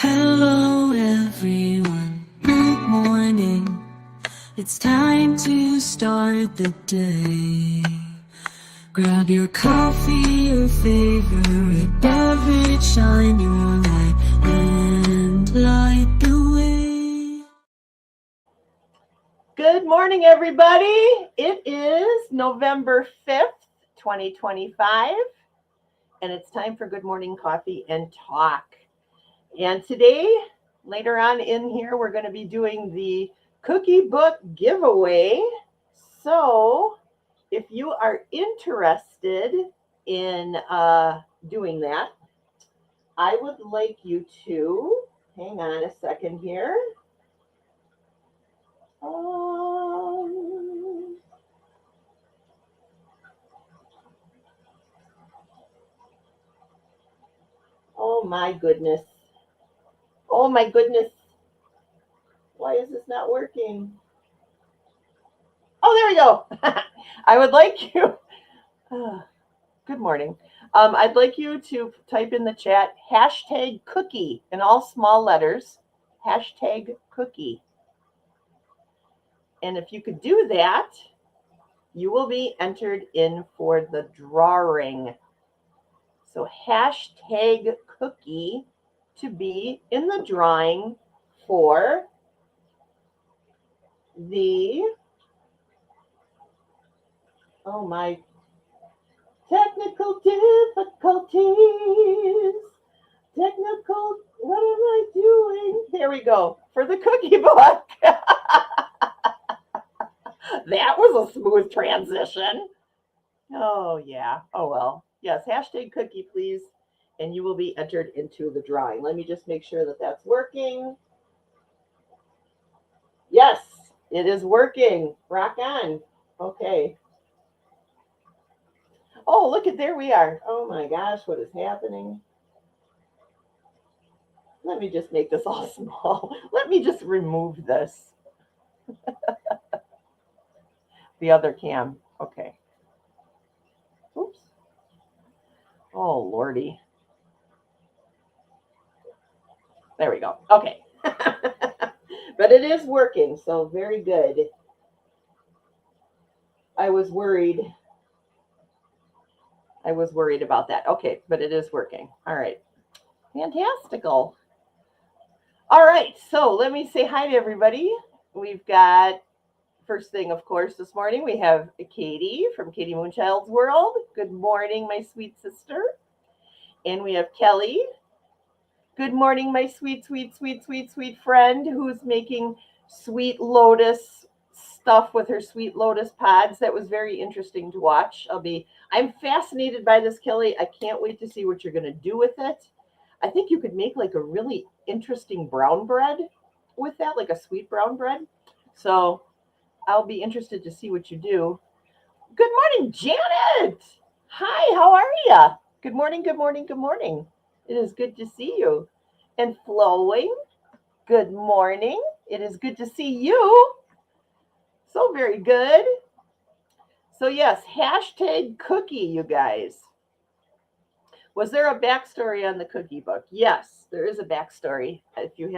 Hello everyone, good morning. It's time to start the day. Grab your coffee, your favorite beverage, shine your light and light the way. Good morning, everybody. It is November 5th, 2025, and it's time for Good Morning Coffee and Talk. And today, later on in here, we're going to be doing the cookie book giveaway. So if you are interested in doing that, I would like you to hang on a second here. Oh my goodness. Oh my goodness. Why is this not working? Oh, there we go. I would like you. Good morning. I'd like you to type in the chat hashtag cookie in all small letters. Hashtag cookie. And if you could do that, you will be entered in for the drawing. So hashtag cookie to be in the drawing for the, oh my, technical difficulties. What am I doing? There we go. For the cookie book. That was a smooth transition. Oh, yeah. Oh, well. Yes, hashtag cookie, please. And you will be entered into the drawing. Let me just make sure that that's working. Yes, it is working. Rock on. Okay. Oh, look at, there we are. Oh my gosh, what is happening? Let me just make this all small. Let me just remove this. The other cam. Okay. Oops. Oh, Lordy. There we go. Okay. But it is working, so very good. I was worried about that. Okay, but it is working. All right. Fantastical. All right, so let me say hi to everybody. We've got, first thing, of course, this morning, we have Katie from Katie Moonchild's World. Good morning, my sweet sister. And we have Kelly. Good morning, my sweet, sweet, sweet, sweet, sweet friend who's making sweet lotus stuff with her sweet lotus pods. That was very interesting to watch. I'm fascinated by this, Kelly. I can't wait to see what you're going to do with it. I think you could make like a really interesting brown bread with that, like a sweet brown bread. So I'll be interested to see what you do. Good morning, Janet. Hi, how are you? Good morning, good morning, good morning. It is good to see you. And Flowing, good morning. It is good to see you. So very good. So yes, hashtag cookie, you guys. Was there a backstory on the cookie book? Yes, there is a backstory. If you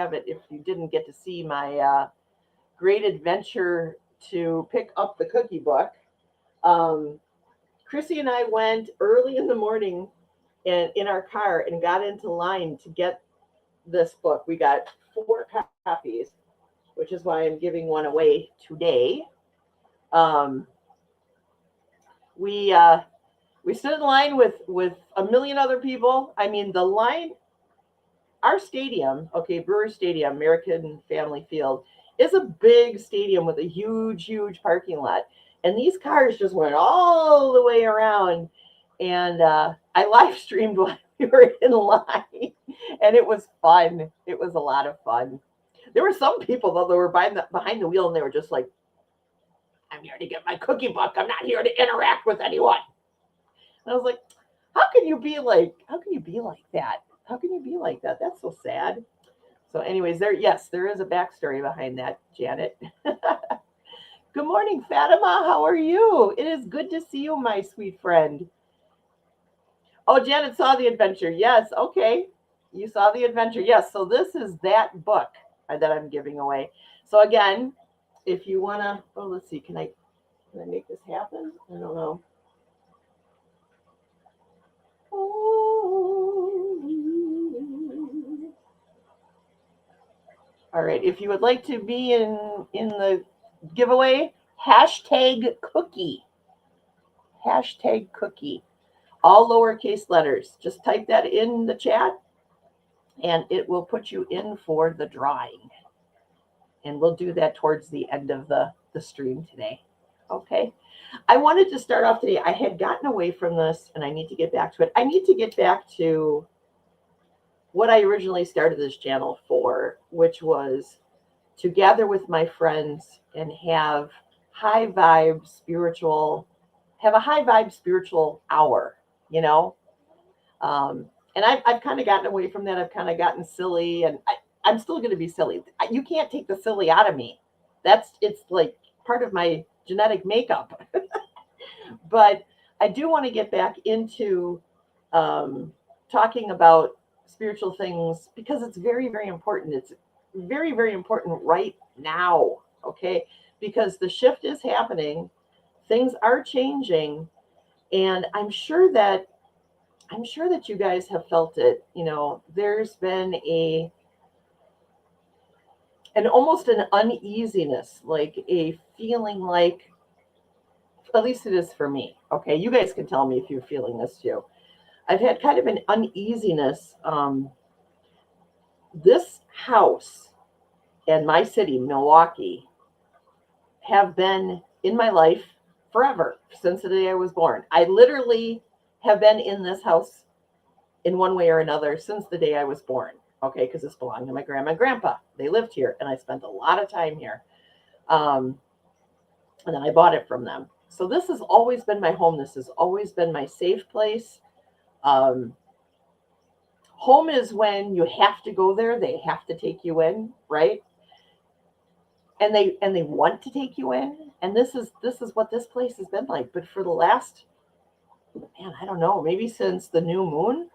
didn't get to see my great adventure to pick up the cookie book, Chrissy and I went early in the morning in our car and got into line to get this book. We got 4 copies, which is why I'm giving one away today. We stood in line with a million other people. I mean, the line, our stadium, okay, Brewer Stadium, American Family Field, is a big stadium with a huge, huge parking lot. And these cars just went all the way around. And I live streamed while we were in line. And it was fun. It was a lot of fun. There were some people, though, that were behind the wheel, and they were just like, I'm here to get my cookie book. I'm not here to interact with anyone. And I was like, how can you be like that? How can you be like that? That's so sad. So anyways, there is a backstory behind that, Janet. Good morning, Fatima. How are you? It is good to see you, my sweet friend. Oh, Janet saw the adventure. Yes, okay. You saw the adventure. Yes. So this is that book that I'm giving away. So again, if you want to, oh, let's see. Can I make this happen? I don't know. All right. If you would like to be in the giveaway, hashtag cookie. Hashtag cookie. All lowercase letters. Just type that in the chat and it will put you in for the drawing. And we'll do that towards the end of the stream today. Okay. I wanted to start off today. I had gotten away from this and I need to get back to it. I need to get back to what I originally started this channel for, which was to gather with my friends and have a high vibe spiritual hour, you know? And I've kind of gotten away from that. I've kind of gotten silly and I'm still going to be silly. You can't take the silly out of me. It's like part of my genetic makeup. But I do want to get back into talking about spiritual things because it's very, very important. It's very, very important right now. Okay. Because the shift is happening, things are changing. And I'm sure that you guys have felt it. You know, there's been almost an uneasiness, like a feeling like, at least it is for me. Okay, you guys can tell me if you're feeling this too. I've had kind of an uneasiness. This house and my city, Milwaukee, have been in my life forever, since the day I was born. I literally have been in this house in one way or another since the day I was born. Okay, because this belonged to my grandma and grandpa. They lived here, and I spent a lot of time here. And then I bought it from them. So this has always been my home. This has always been my safe place. Home is when you have to go there. They have to take you in, right? And they want to take you in. And this is what this place has been like. But for the last, man, I don't know, maybe since the new moon,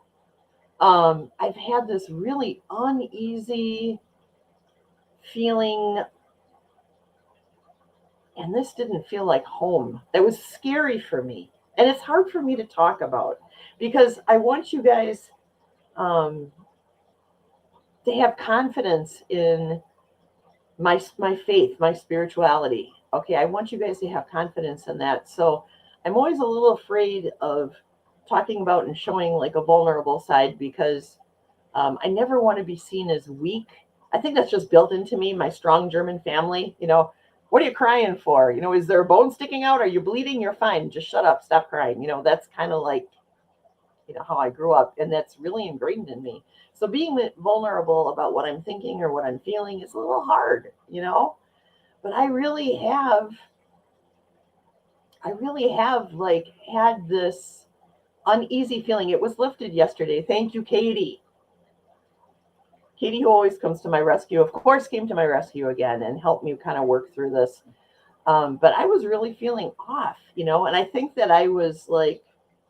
I've had this really uneasy feeling, and this didn't feel like home. It was scary for me, and it's hard for me to talk about because I want you guys to have confidence in my faith, my spirituality. Okay, I want you guys to have confidence in that. So I'm always a little afraid of talking about and showing like a vulnerable side because I never want to be seen as weak. I think that's just built into me, my strong German family. You know, what are you crying for? You know, is there a bone sticking out? Are you bleeding? You're fine. Just shut up. Stop crying. You know, that's kind of like, you know, how I grew up. And that's really ingrained in me. So being vulnerable about what I'm thinking or what I'm feeling is a little hard, you know, but I really have like had this uneasy feeling. It was lifted yesterday. Thank you, Katie. Katie, who always comes to my rescue, of course, came to my rescue again and helped me kind of work through this. But I was really feeling off, you know, and I think that I was like,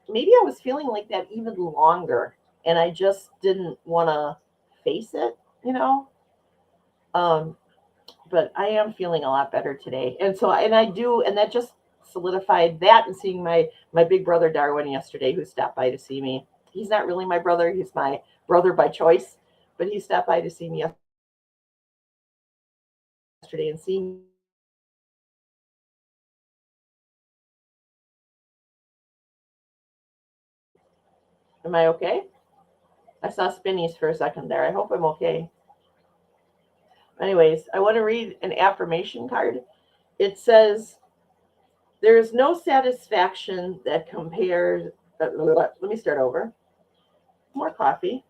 maybe I was feeling like that even longer and I just didn't want to face it, you know. But I am feeling a lot better today. And so, and I do, and that just solidified that and seeing my big brother Darwin yesterday, who stopped by to see me. He's not really my brother. He's my brother by choice, but he stopped by to see me yesterday and seeing. Am I okay? I saw spinnies for a second there. I hope I'm okay. Anyways, I want to read an affirmation card. It says, there is no satisfaction that compares. Let me start over. More coffee.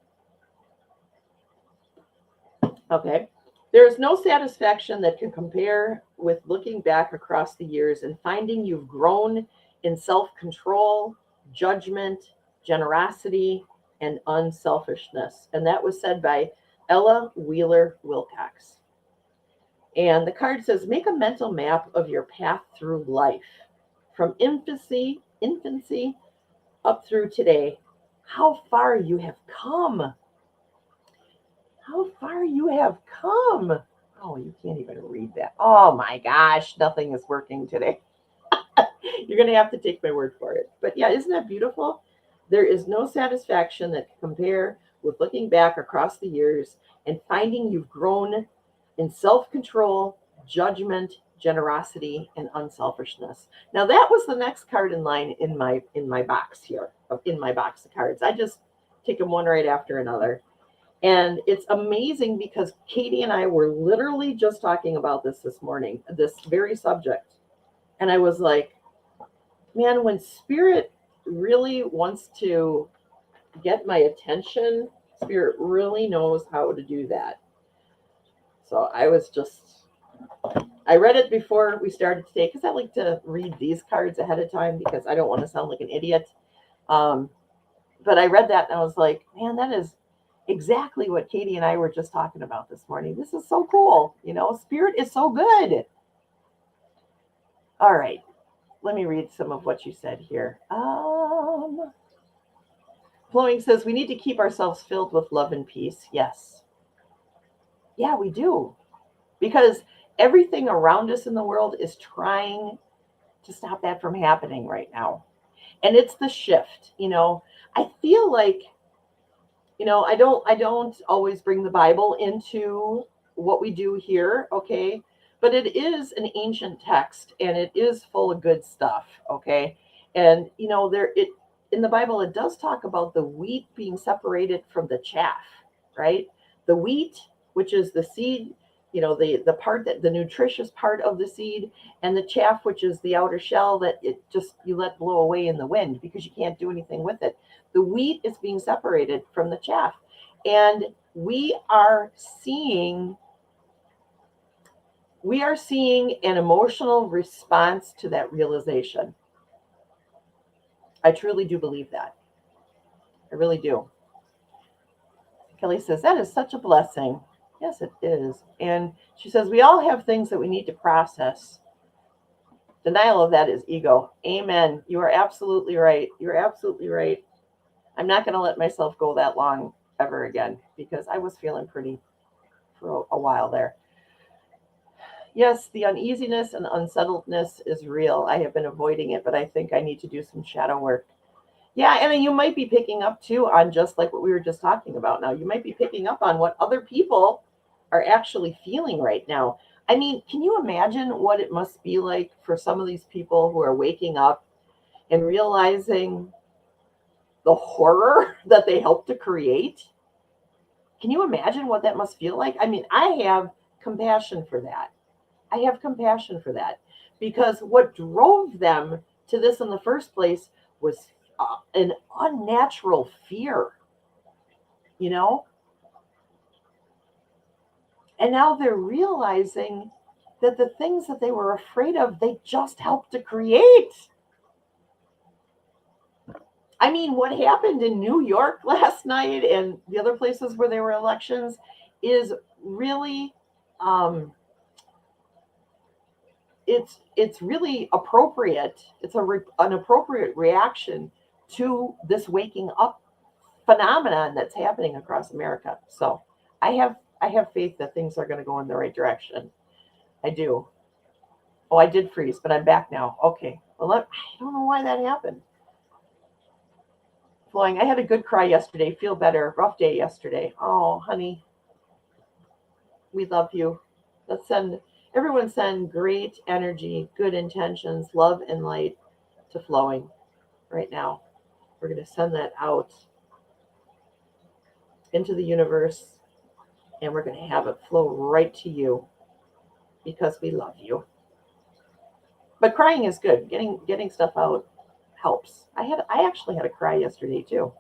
Okay. There is no satisfaction that can compare with looking back across the years and finding you've grown in self-control, judgment, generosity, and unselfishness. And that was said by Ella Wheeler Wilcox. And the card says, make a mental map of your path through life from infancy up through today, how far you have come. How far you have come. Oh, you can't even read that. Oh my gosh, nothing is working today. You're going to have to take my word for it. But yeah, isn't that beautiful? There is no satisfaction that can compare with looking back across the years and finding you've grown in self control, judgment, generosity, and unselfishness. Now that was the next card in line in my box here, in my box of cards. I just take them one right after another. And it's amazing because Katie and I were literally just talking about this morning, this very subject. And I was like, man, when spirit really wants to get my attention, spirit really knows how to do that. So I read it before we started today because I like to read these cards ahead of time because I don't want to sound like an idiot. Um, but I read that and I was like, man, that is exactly what Katie and I were just talking about this morning. This is so cool. Spirit is so good. All right. Let me read some of what you said here. Flowing says we need to keep ourselves filled with love and peace. Yes. Yeah, we do. Because everything around us in the world is trying to stop that from happening right now. And it's the shift. I feel like, I don't always bring the Bible into what we do here, okay? But it is an ancient text and it is full of good stuff, okay? And there it in the Bible it does talk about the wheat being separated from the chaff, right? The wheat, which is the seed, the part that the nutritious part of the seed, and the chaff, which is the outer shell that it just you let blow away in the wind because you can't do anything with it. The wheat is being separated from the chaff. And we are seeing an emotional response to that realization. I truly do believe that. I really do. Kelly says, that is such a blessing. Yes, it is. And she says, we all have things that we need to process. Denial of that is ego. Amen. You are absolutely right. You're absolutely right. I'm not going to let myself go that long ever again because I was feeling pretty for a while there. Yes, the uneasiness and unsettledness is real. I have been avoiding it, but I think I need to do some shadow work. Yeah, and you might be picking up too on just like what we were just talking about now. You might be picking up on what other people are actually feeling right now. I mean, can you imagine what it must be like for some of these people who are waking up and realizing the horror that they helped to create? Can you imagine what that must feel like? I mean, I have compassion for that. I have compassion for that because what drove them to this in the first place was an unnatural fear, you know? And now they're realizing that the things that they were afraid of, they just helped to create. I mean, what happened in New York last night and the other places where there were elections is really it's really appropriate. It's an appropriate reaction to this waking up phenomenon that's happening across America. So I have faith that things are going to go in the right direction. I do. Oh, I did freeze, but I'm back now. Okay. Well, I don't know why that happened. Flowing. I had a good cry yesterday. Feel better. Rough day yesterday. Oh, honey, we love you. Everyone send great energy, good intentions, love, and light to Flowing right now. We're going to send that out into the universe and we're going to have it flow right to you because we love you. But crying is good. Getting stuff out helps. I actually had a cry yesterday too.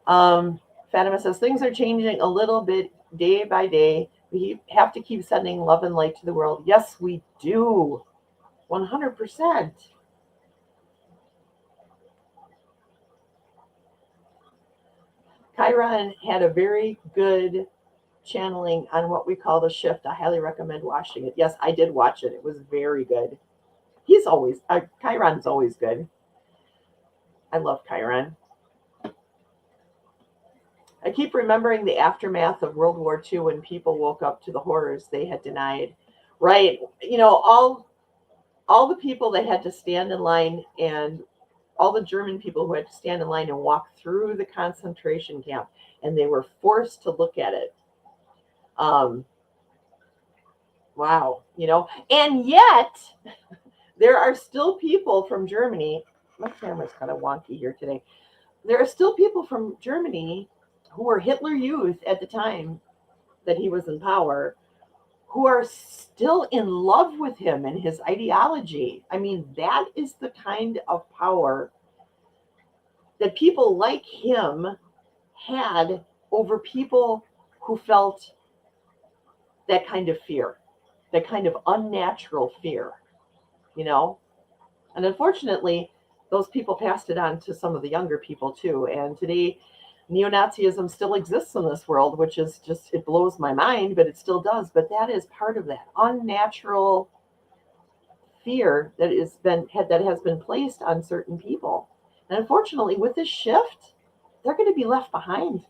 Fatima says things are changing a little bit day by day. We have to keep sending love and light to the world. Yes, we do. 100%. Chiron had a very good channeling on what we call the shift. I highly recommend watching it. Yes, I did watch it. It was very good. Chiron's always good. I love Chiron. I keep remembering the aftermath of World War II when people woke up to the horrors they had denied. Right. All the people that had to stand in line, and all the German people who had to stand in line and walk through the concentration camp, and they were forced to look at it. Um, wow, and yet there are still people from Germany. My camera's kind of wonky here today. There are still people from Germany who were Hitler Youth at the time that he was in power, who are still in love with him and his ideology. I mean, that is the kind of power that people like him had over people who felt that kind of fear, that kind of unnatural fear, you know? And unfortunately, those people passed it on to some of the younger people too. And today, neo-Nazism still exists in this world, which is just, it blows my mind, but it still does. But that is part of that unnatural fear that has been placed on certain people. And unfortunately, with this shift, they're going to be left behind.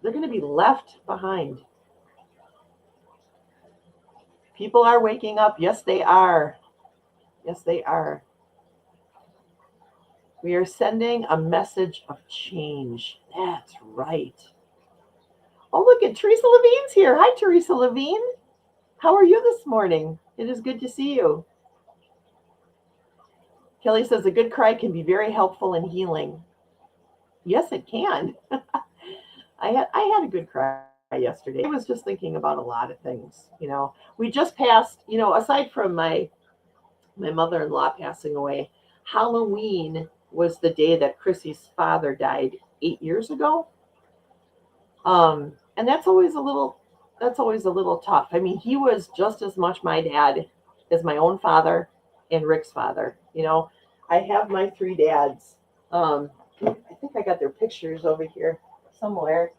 They're going to be left behind. People are waking up. Yes, they are. Yes, they are. We are sending a message of change. That's right. Oh, look at Teresa Levine's here. Hi, Teresa Levine. How are you this morning? It is good to see you. Kelly says a good cry can be very helpful in healing. Yes, it can. I had a good cry yesterday. I was just thinking about a lot of things. We just passed, aside from my mother-in-law passing away, Halloween was the day that Chrissy's father died 8 years ago. And that's always a little tough. I mean, he was just as much my dad as my own father and Rick's father. I have my 3 dads. I think I got their pictures over here somewhere.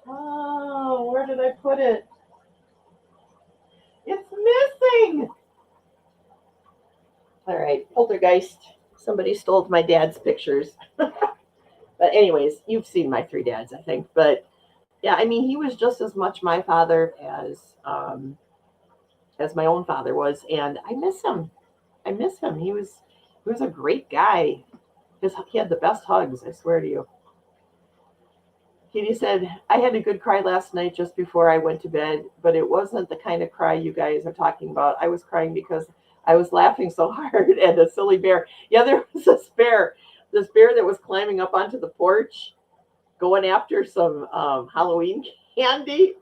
Oh, where did I put it? It's missing. All right, poltergeist. Somebody stole my dad's pictures. But anyways, you've seen my 3 dads, I think. But yeah, I mean, he was just as much my father as my own father was, and I miss him. I miss him. He was a great guy. He had the best hugs, I swear to you. Katie said, I had a good cry last night just before I went to bed, but it wasn't the kind of cry you guys are talking about. I was crying because I was laughing so hard at a silly bear. Yeah, there was this bear that was climbing up onto the porch, going after some Halloween candy.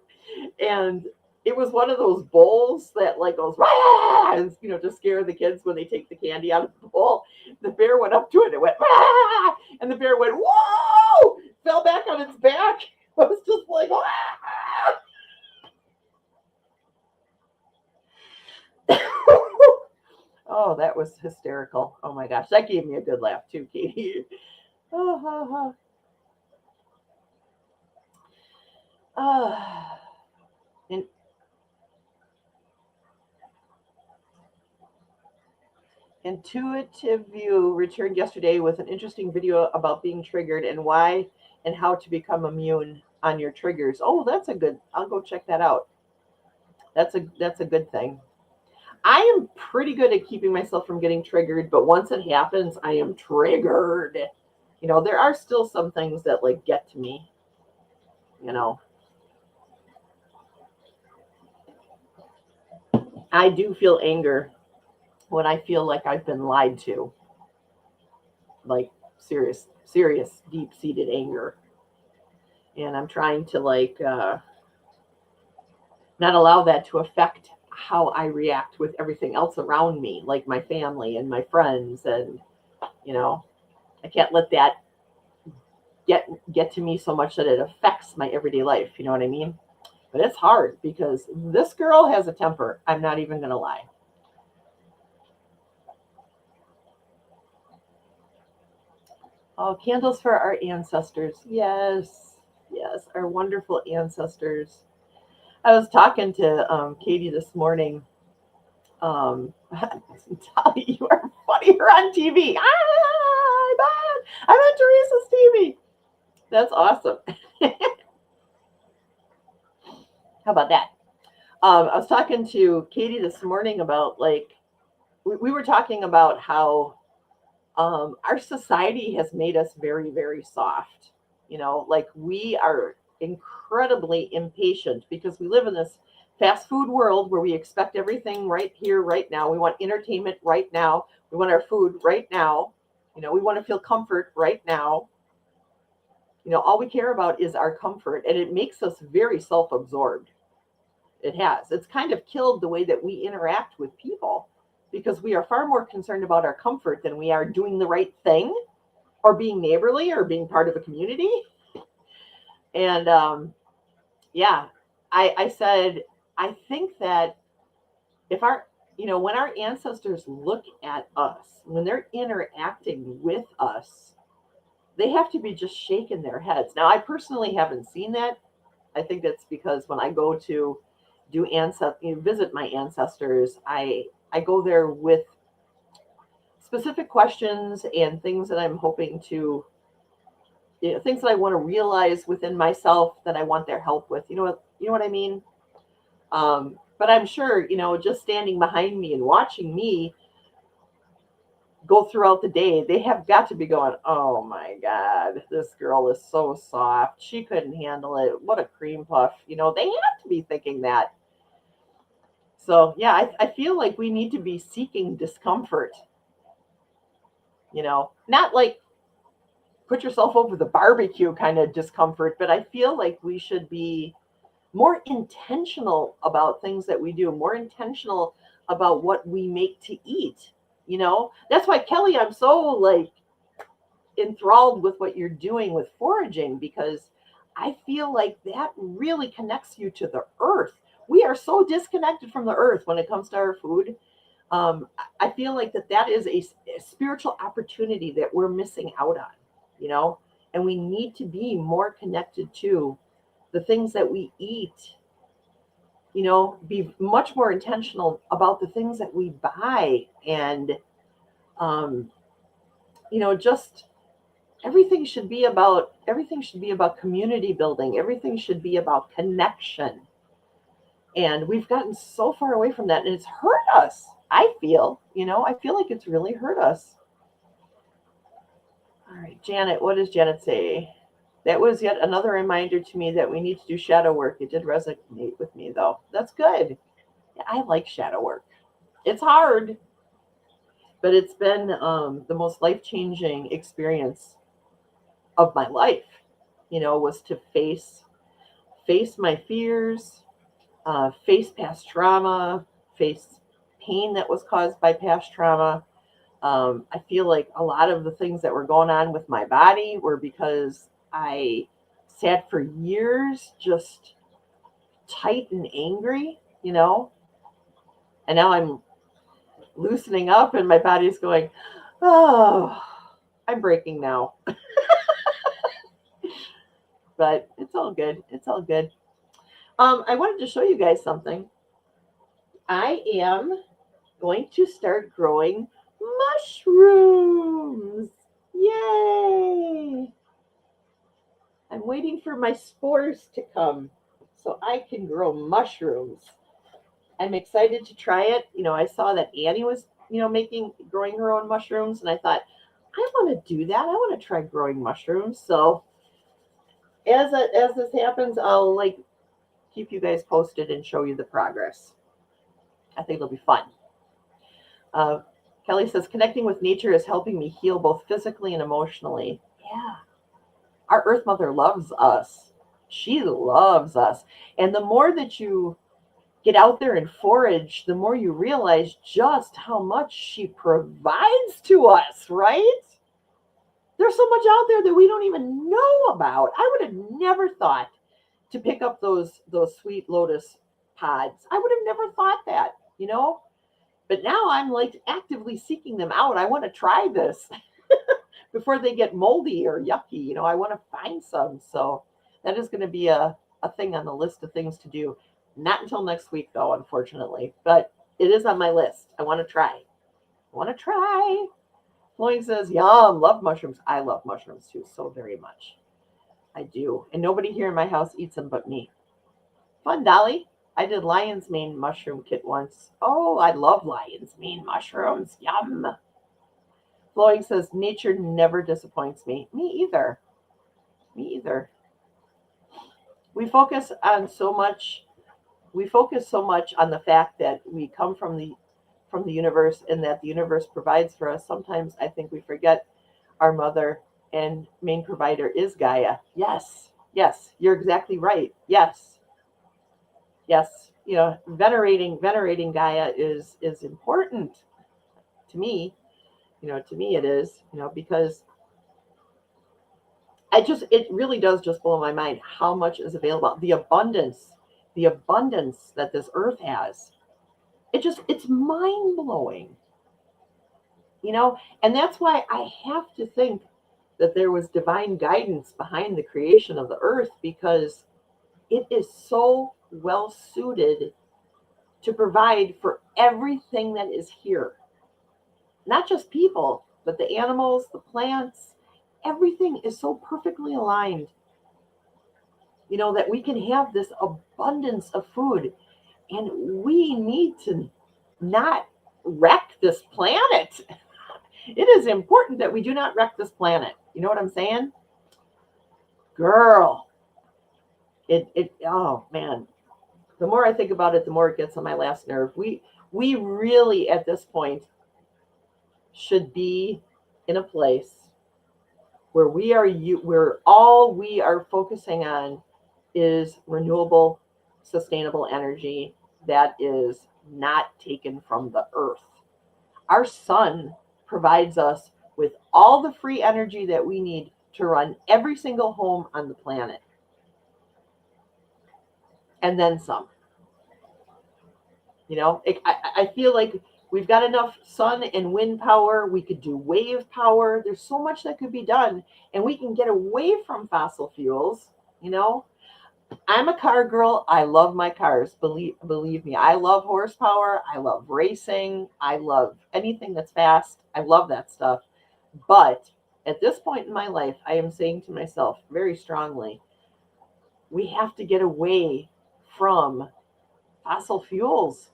And it was one of those bowls that like goes, Rah! To scare the kids when they take the candy out of the bowl. The bear went up to it and it went, Rah! And the bear went, whoa, fell back on its back. I was just like, oh, that was hysterical. Oh my gosh, that gave me a good laugh too, Katie. Oh, ha, ha. Intuitive View returned yesterday with an interesting video about being triggered and why and how to become immune on your triggers. Oh, that's a good. I'll go check that out. That's a good thing. I am pretty good at keeping myself from getting triggered, but once it happens, I am triggered. There are still some things that like get to me. I do feel anger when I feel like I've been lied to. Like serious, deep-seated anger. And I'm trying to not allow that to affect how I react with everything else around me, like my family and my friends. And, I can't let that get to me so much that it affects my everyday life. You know what I mean? But it's hard because this girl has a temper. I'm not even going to lie. Oh, candles for our ancestors. Yes, our wonderful ancestors. I was talking to Katie this morning. Tali, you are funnier on TV. bad. I'm on Teresa's TV. That's awesome. How about that? I was talking to Katie this morning about we were talking about how our society has made us very, very soft. Like we are incredibly impatient because we live in this fast food world where we expect everything right here, right now. We want entertainment right now. We want our food right now. We want to feel comfort right now. All we care about is our comfort, and it makes us very self-absorbed. It has. It's kind of killed the way that we interact with people because we are far more concerned about our comfort than we are doing the right thing or being neighborly or being part of a community. And yeah, I said, I think that if when our ancestors look at us, when they're interacting with us, they have to be just shaking their heads. Now, I personally haven't seen that. I think that's because when I go to visit my ancestors, I go there with specific questions and things that I'm hoping to, things that I want to realize within myself that I want their help with. You know what I mean? But I'm sure, just standing behind me and watching me go throughout the day, they have got to be going, oh my God, this girl is so soft. She couldn't handle it. What a cream puff. They have to be thinking that. So, yeah, I feel like we need to be seeking discomfort, not like put yourself over the barbecue kind of discomfort, but I feel like we should be more intentional about things that we do, more intentional about what we make to eat. That's why, Kelly, I'm so enthralled with what you're doing with foraging, because I feel like that really connects you to the earth. We are so disconnected from the earth when it comes to our food. I feel like that is a spiritual opportunity that we're missing out on, and we need to be more connected to the things that we eat, be much more intentional about the things that we buy, and, just everything should be about community building. Everything should be about connection. And we've gotten so far away from that, and it's hurt us. I feel like it's really hurt us. All right, Janet, what does Janet say? That was yet another reminder to me that we need to do shadow work. It did resonate with me, though. That's good. Yeah, I like shadow work. It's hard, but it's been the most life-changing experience of my life, was to face my fears, face past trauma, face pain that was caused by past trauma. I feel like a lot of the things that were going on with my body were because I sat for years just tight and angry, and now I'm loosening up and my body's going, oh, I'm breaking now. But it's all good. It's all good. I wanted to show you guys something. I am going to start growing mushrooms. Yay! I'm waiting for my spores to come so I can grow mushrooms. I'm excited to try it. I saw that Annie was, growing her own mushrooms, and I thought, I want to do that. I want to try growing mushrooms. So as this happens, I'll keep you guys posted and show you the progress. I think it'll be fun. Kelly says, connecting with nature is helping me heal both physically and emotionally. Yeah. Our Earth Mother loves us. She loves us. And the more that you get out there and forage, the more you realize just how much she provides to us, right? There's so much out there that we don't even know about. I would have never thought to pick up those sweet lotus pods. I would have never thought that, But now I'm actively seeking them out. I want to try this before they get moldy or yucky. I want to find some. So that is going to be a thing on the list of things to do. Not until next week, though, unfortunately. But it is on my list. I want to try. Flowing says, yum, love mushrooms. I love mushrooms too, so very much. I do. And nobody here in my house eats them but me. Fun, Dolly. I did lion's mane mushroom kit once. Oh, I love lion's mane mushrooms. Yum. Flowing says, nature never disappoints me. Me either. Me either. We focus on so much. We focus so much on the fact that we come from the universe and that the universe provides for us. Sometimes I think we forget our mother and main provider is Gaia. Yes. Yes, you're exactly right. Yes. Yes. Venerating Gaia is important to me. To me it is, because it really does just blow my mind how much is available. The abundance that this earth has. It's mind blowing. And that's why I have to think that there was divine guidance behind the creation of the earth, because it is so well suited to provide for everything that is here. Not just people, but the animals, the plants, everything is so perfectly aligned, that we can have this abundance of food. And we need to not wreck this planet. It is important that we do not wreck this planet. You know what I'm saying? Girl, oh man. The more I think about it, the more it gets on my last nerve. We really at this point should be in a place where where all we are focusing on is renewable, sustainable energy that is not taken from the earth. Our sun provides us with all the free energy that we need to run every single home on the planet. And then some. I feel like we've got enough sun and wind power. We could do wave power. There's so much that could be done. And we can get away from fossil fuels. I'm a car girl. I love my cars. Believe me, I love horsepower. I love racing. I love anything that's fast. I love that stuff. But at this point in my life, I am saying to myself very strongly, we have to get away from fossil fuels.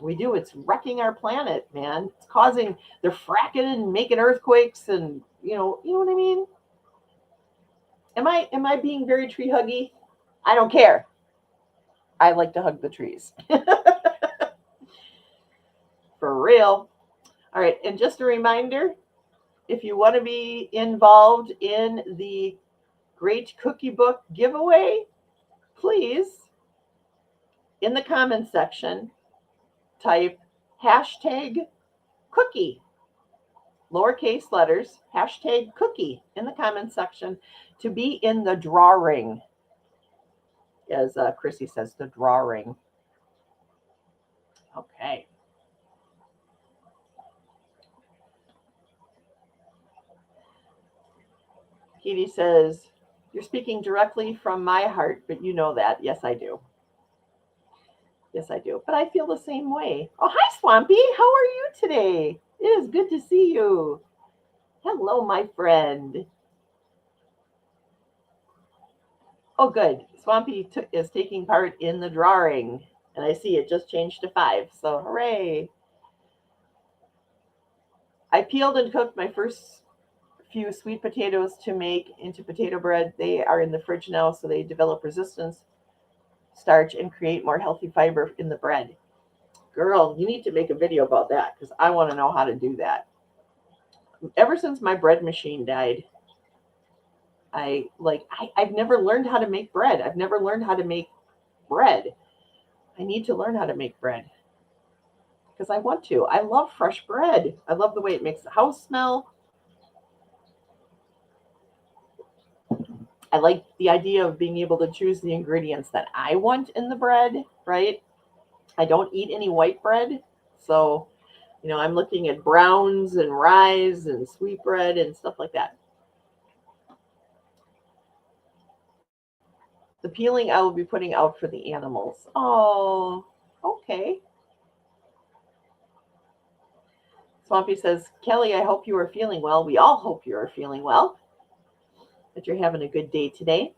We do. It's wrecking our planet, man. It's causing, they're fracking and making earthquakes, and you know what I mean? Am I being very tree huggy? I don't care. I like to hug the trees. For real. All right, and just a reminder, if you want to be involved in the Great Cookie Book giveaway, please, in the comments section, type hashtag cookie, lowercase letters, hashtag cookie in the comments section to be in the drawing. As Chrissy says, the drawing. Okay. Katie says, you're speaking directly from my heart, but you know that. Yes, I do. Yes, I do. But I feel the same way. Oh, hi, Swampy. How are you today? It is good to see you. Hello, my friend. Oh, good. Swampy is taking part in the drawing. And I see it just changed to 5. So, hooray. I peeled and cooked my first few sweet potatoes to make into potato bread. They are in the fridge now, so they develop resistance starch and create more healthy fiber in the bread. Girl, you need to make a video about that because I want to know how to do that. Ever since my bread machine died, I've never learned how to make bread. I've never learned how to make bread. I need to learn how to make bread because I want to. I love fresh bread. I love the way it makes the house smell. I like the idea of being able to choose the ingredients that I want in the bread, right? I don't eat any white bread. So, I'm looking at browns and rye and sweet bread and stuff like that. The peeling I will be putting out for the animals. Oh, okay. Swampy says, Kelly, I hope you are feeling well. We all hope you are feeling well, that you're having a good day today.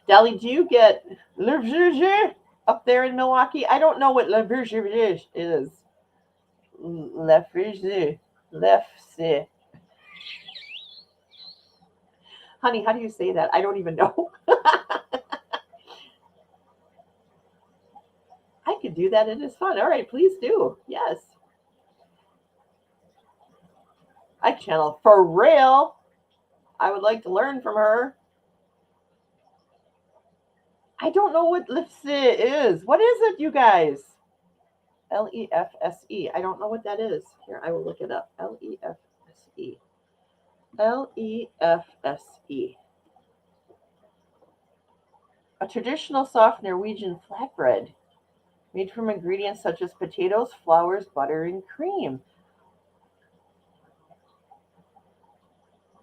Dali, do you get Le Verger up there in Milwaukee? I don't know what Le Verger is. Le Verger. Lefse. Honey, how do you say that? I don't even know. I could do that. It is fun. All right, please do. Yes. I channel for real. I would like to learn from her. I don't know what Lefse is. What is it, you guys? Lefse. I don't know what that is. Here, I will look it up. Lefse. Lefse. A traditional soft Norwegian flatbread made from ingredients such as potatoes, flours, butter, and cream.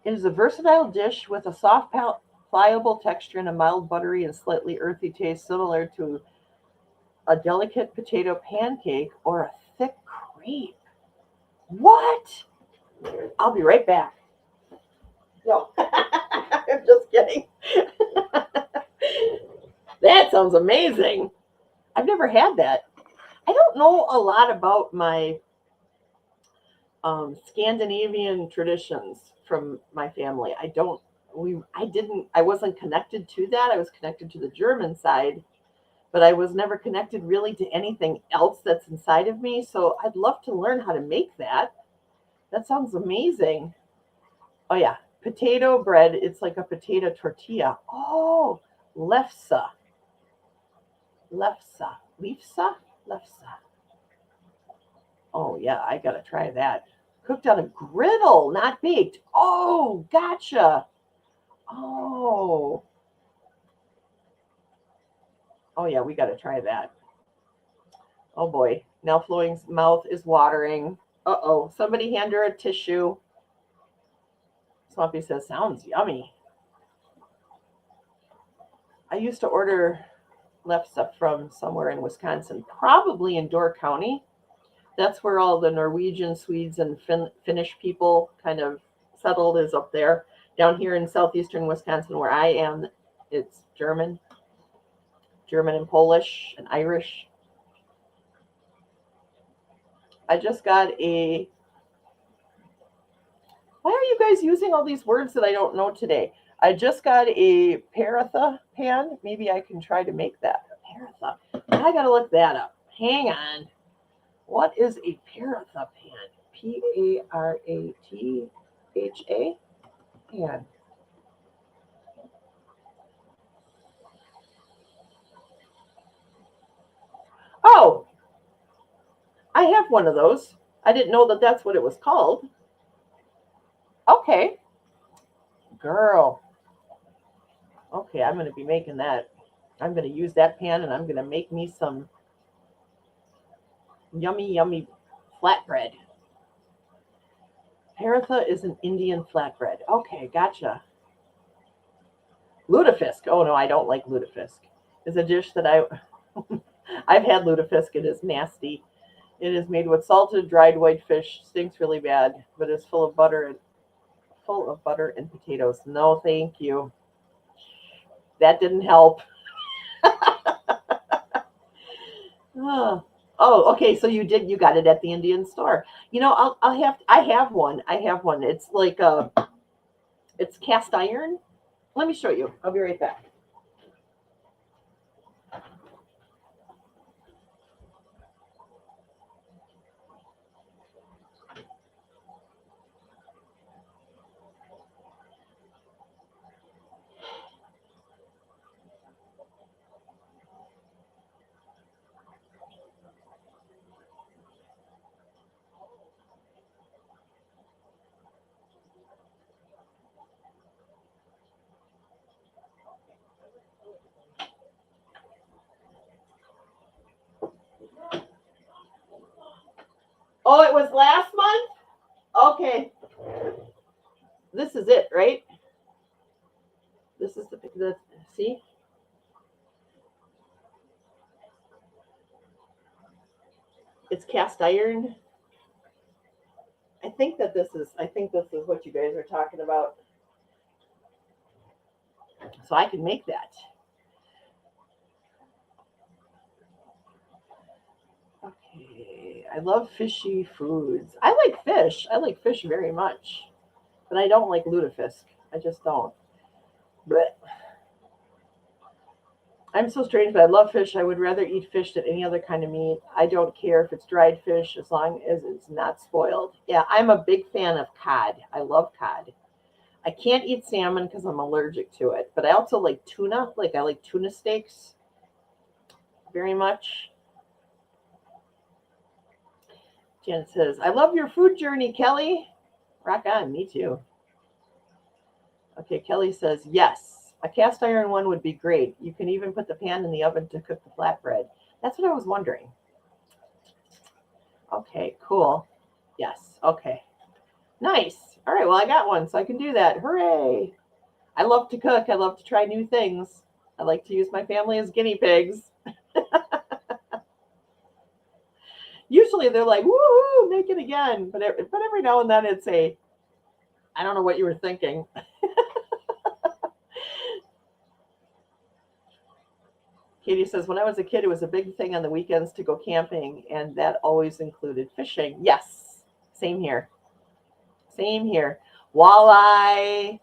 It is a versatile dish with a soft, pliable texture and a mild, buttery, and slightly earthy taste similar to a delicate potato pancake or a thick crepe. What? I'll be right back. No, I'm just kidding. That sounds amazing. I've never had that. I don't know a lot about my Scandinavian traditions from my family. I wasn't connected to that. I was connected to the German side, but I was never connected really to anything else that's inside of me. So I'd love to learn how to make that. That sounds amazing. Oh yeah, potato bread. It's like a potato tortilla. Oh, lefse. Lefse. Lefse? Lefse. Oh yeah, I gotta try that. Cooked on a griddle, not baked. Oh, gotcha. Oh. Oh yeah, we gotta try that. Oh boy. Now Flowing's mouth is watering. Uh-oh. Somebody hand her a tissue. Swampy says, sounds yummy. I used to order lefse from somewhere in Wisconsin, probably in Door County. That's where all the Norwegian, Swedes, and Finnish people kind of settled, is up there. Down here in southeastern Wisconsin, where I am, it's German and Polish and Irish. I just got a. Why are you guys using all these words that I don't know today? I just got a paratha pan. Maybe I can try to make that. Paratha. I gotta look that up. Hang on. What is a paratha pan? Paratha pan. Oh, I have one of those. I didn't know that that's what it was called. Okay. Girl. Okay, I'm going to be making that. I'm going to use that pan and I'm going to make me some yummy, yummy flatbread. Paratha is an Indian flatbread. Okay, gotcha. Lutefisk. Oh no, I don't like lutefisk. It's a dish that I've had lutefisk. It is nasty. It is made with salted dried white fish. Stinks really bad, but it's full of butter and potatoes. No, thank you. That didn't help. Oh, okay. So you got it at the Indian store. I have one. It's like it's cast iron. Let me show you. I'll be right back. Oh, it was last month? Okay. This is it, right? This is the see? It's cast iron. I think this is what you guys are talking about. So I can make that. Okay. I love fishy foods. I like fish. I like fish very much. But I don't like lutefisk. I just don't. But I'm so strange, but I love fish. I would rather eat fish than any other kind of meat. I don't care if it's dried fish as long as it's not spoiled. Yeah, I'm a big fan of cod. I love cod. I can't eat salmon because I'm allergic to it, but I also like tuna. Like I like tuna steaks very much. Jen says, I love your food journey, Kelly. Rock on, me too. Okay, Kelly says, yes, a cast iron one would be great. You can even put the pan in the oven to cook the flatbread. That's what I was wondering. Okay, cool. Yes, okay. Nice. All right, well, I got one, so I can do that. Hooray. I love to cook. I love to try new things. I like to use my family as guinea pigs. Usually they're like, woo, make it again. But every now and then it's I don't know what you were thinking. Katie says, when I was a kid, it was a big thing on the weekends to go camping, and that always included fishing. Yes, same here. Same here. Walleye,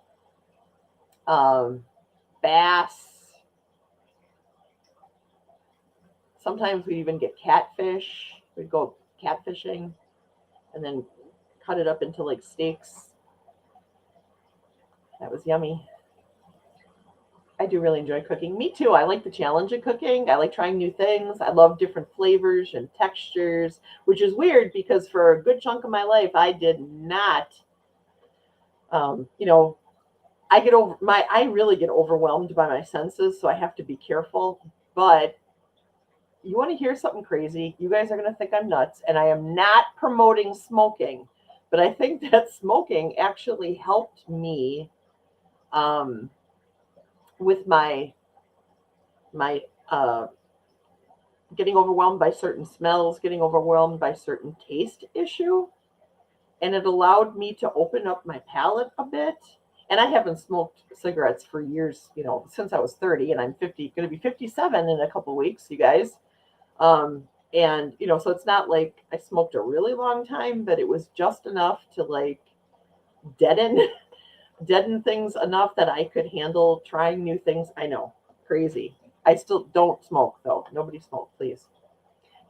bass. Sometimes we even get catfish. We'd go catfishing and then cut it up into like steaks. That was yummy. I do really enjoy cooking. Me too. I like the challenge of cooking. I like trying new things. I love different flavors and textures, which is weird because for a good chunk of my life, I did not, I really get overwhelmed by my senses, so I have to be careful. But you want to hear something crazy? You guys are going to think I'm nuts, and I am not promoting smoking, but I think that smoking actually helped me with my getting overwhelmed by certain smells, getting overwhelmed by certain taste issue, and it allowed me to open up my palate a bit. And I haven't smoked cigarettes for years, since I was 30, and I'm going to be 57 in a couple of weeks, you guys. And so it's not like I smoked a really long time, but it was just enough to like deaden things enough that I could handle trying new things. I know, crazy. I still don't smoke though. Nobody smoke, please.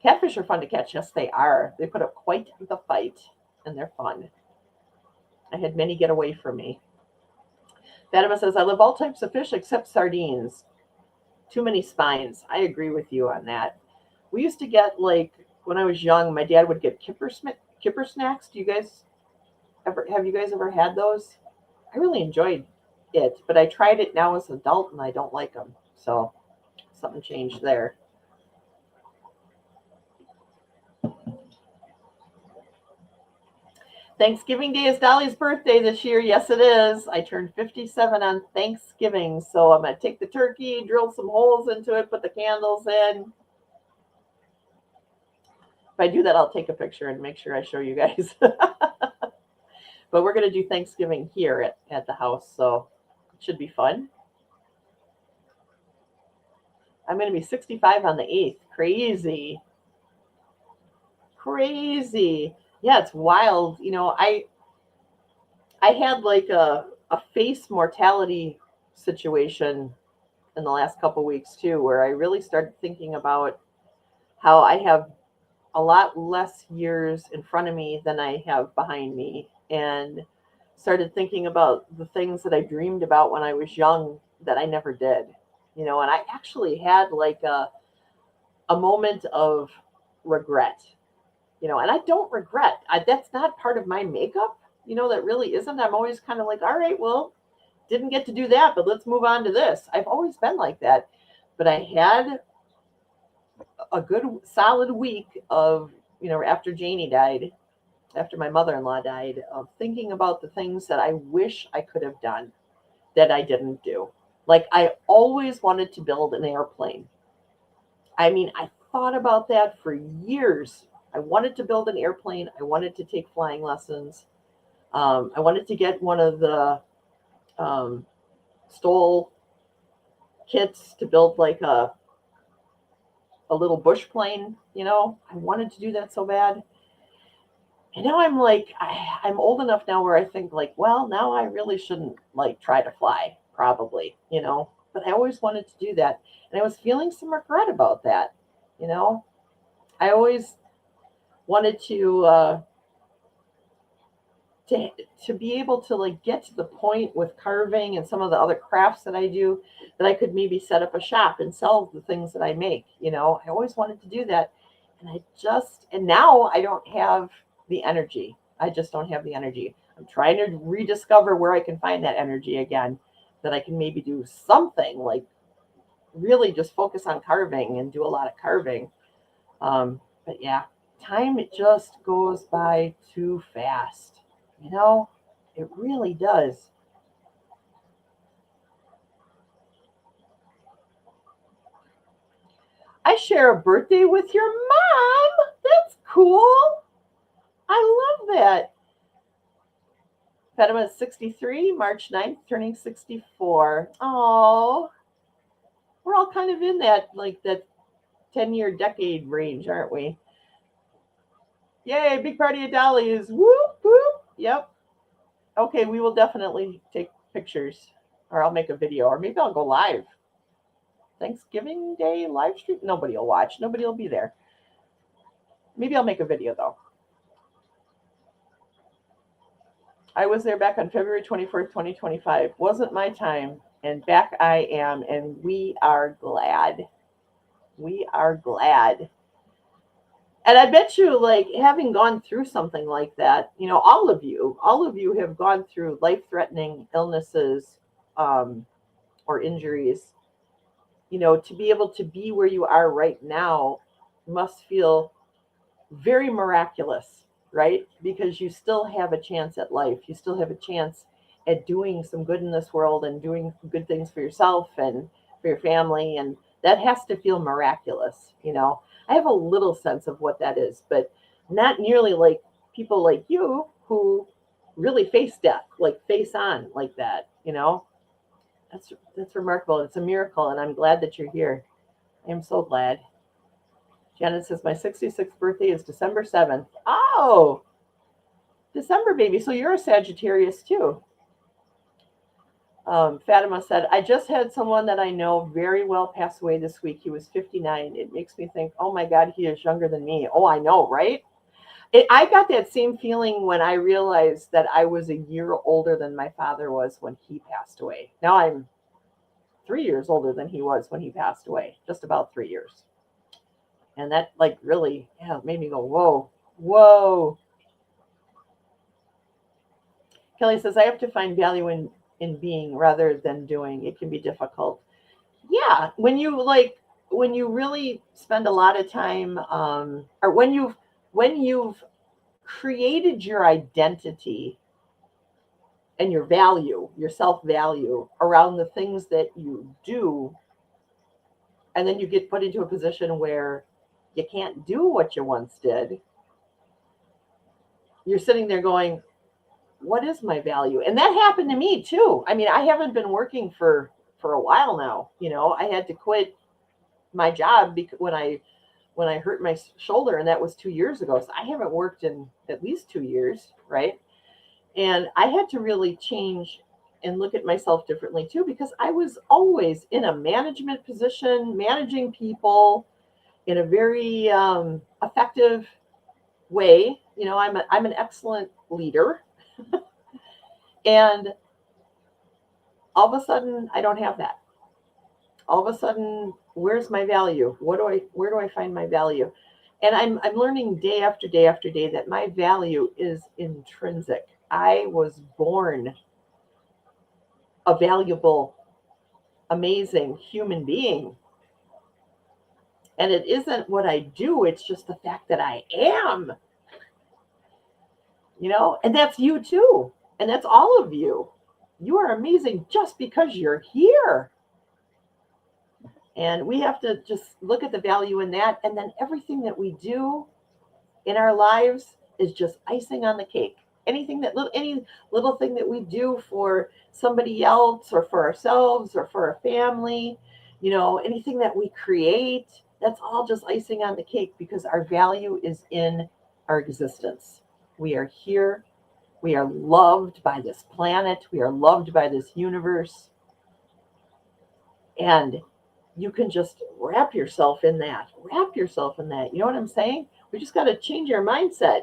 Catfish are fun to catch. Yes, they are. They put up quite the fight, and they're fun. I had many get away from me. Fatima says, I love all types of fish except sardines. Too many spines. I agree with you on that. We used to get, like, when I was young, my dad would get kipper snacks. Have you guys ever had those? I really enjoyed it, but I tried it now as an adult and I don't like them. So something changed there. Thanksgiving Day is Dolly's birthday this year. Yes, it is. I turned 57 on Thanksgiving. So I'm going to take the turkey, drill some holes into it, put the candles in. If I do that, I'll take a picture and make sure I show you guys. But we're going to do Thanksgiving here at the house. So it should be fun. I'm going to be 65 on the 8th. Crazy. Yeah, it's wild. I had like a face mortality situation in the last couple of weeks too, where I really started thinking about how I have a lot less years in front of me than I have behind me, and started thinking about the things that I dreamed about when I was young that I never did. And I actually had like a moment of regret. And I don't regret. That's not part of my makeup. That really isn't. I'm always kind of like, all right, well, didn't get to do that, but let's move on to this. I've always been like that. But I had a good solid week of, after Janie died, after my mother-in-law died, of thinking about the things that I wish I could have done that I didn't do. Like I always wanted to build an airplane. I mean, I thought about that for years. I wanted to build an airplane. I wanted to take flying lessons. I wanted to get one of the Stoll kits to build like a little bush plane. I wanted to do that so bad. And now I'm like, I'm old enough now where I think like, well, now I really shouldn't like try to fly, probably. But I always wanted to do that, and I was feeling some regret about that. You know, I always wanted to to be able to like get to the point with carving and some of the other crafts that I do, that I could maybe set up a shop and sell the things that I make. I always wanted to do that, and now I don't have the energy. I just don't have the energy. I'm trying to rediscover where I can find that energy again, that I can maybe do something like really just focus on carving and do a lot of carving. But yeah, time, it just goes by too fast. It really does. I share a birthday with your mom. That's cool. I love that. Fatima is 63, March 9th, turning 64. Oh, we're all kind of in that 10-year decade range, aren't we? Yay, big party at Dolly's. Whoop, whoop. Yep. Okay, we will definitely take pictures, or I'll make a video, or maybe I'll go live. Thanksgiving Day live stream. Nobody will watch. Nobody will be there. Maybe I'll make a video, though. I was there back on February 24th, 2025. Wasn't my time. And back I am. And we are glad. We are glad. And I bet you, like, having gone through something like that, all of you have gone through life-threatening illnesses or injuries. To be able to be where you are right now must feel very miraculous, right? Because you still have a chance at life. You still have a chance at doing some good in this world and doing good things for yourself and for your family. And that has to feel miraculous. I have a little sense of what that is, but not nearly like people like you who really face death, like face on like that. That's remarkable. It's a miracle, and I'm glad that you're here. I am so glad. Janet says, my 66th birthday is December 7th. Oh, December, baby. So you're a Sagittarius, too. Fatima said, I just had someone that I know very well pass away this week. He was 59. It makes me think, oh, my God, he is younger than me. Oh, I know, right? I got that same feeling when I realized that I was a year older than my father was when he passed away. Now I'm 3 years older than he was when he passed away, just about 3 years. And that really, made me go, whoa, whoa. Kelly says, I have to find value in being rather than doing. It can be difficult. Yeah, when you really spend a lot of time, or when you've created your identity and your value, your self-value around the things that you do, and then you get put into a position where you can't do what you once did, you're sitting there going, what is my value? And that happened to me too. I mean, I haven't been working for a while now. I had to quit my job because when I hurt my shoulder, and that was 2 years ago. So I haven't worked in at least 2 years, right? And I had to really change and look at myself differently too, because I was always in a management position, managing people in a very effective way. I'm an excellent leader. And all of a sudden, I don't have that. All of a sudden, where's my value? Where do I find my value? And I'm learning day after day after day that my value is intrinsic. I was born a valuable, amazing human being. And it isn't what I do, it's just the fact that I am. And that's you too. And that's all of you. You are amazing just because you're here. And we have to just look at the value in that. And then everything that we do, in our lives is just icing on the cake. Any little thing that we do for somebody else or for ourselves or for our family, anything that we create, that's all just icing on the cake because our value is in our existence. We are here. We are loved by this planet. We are loved by this universe. And you can just wrap yourself in that. Wrap yourself in that. You know what I'm saying? We just got to change our mindset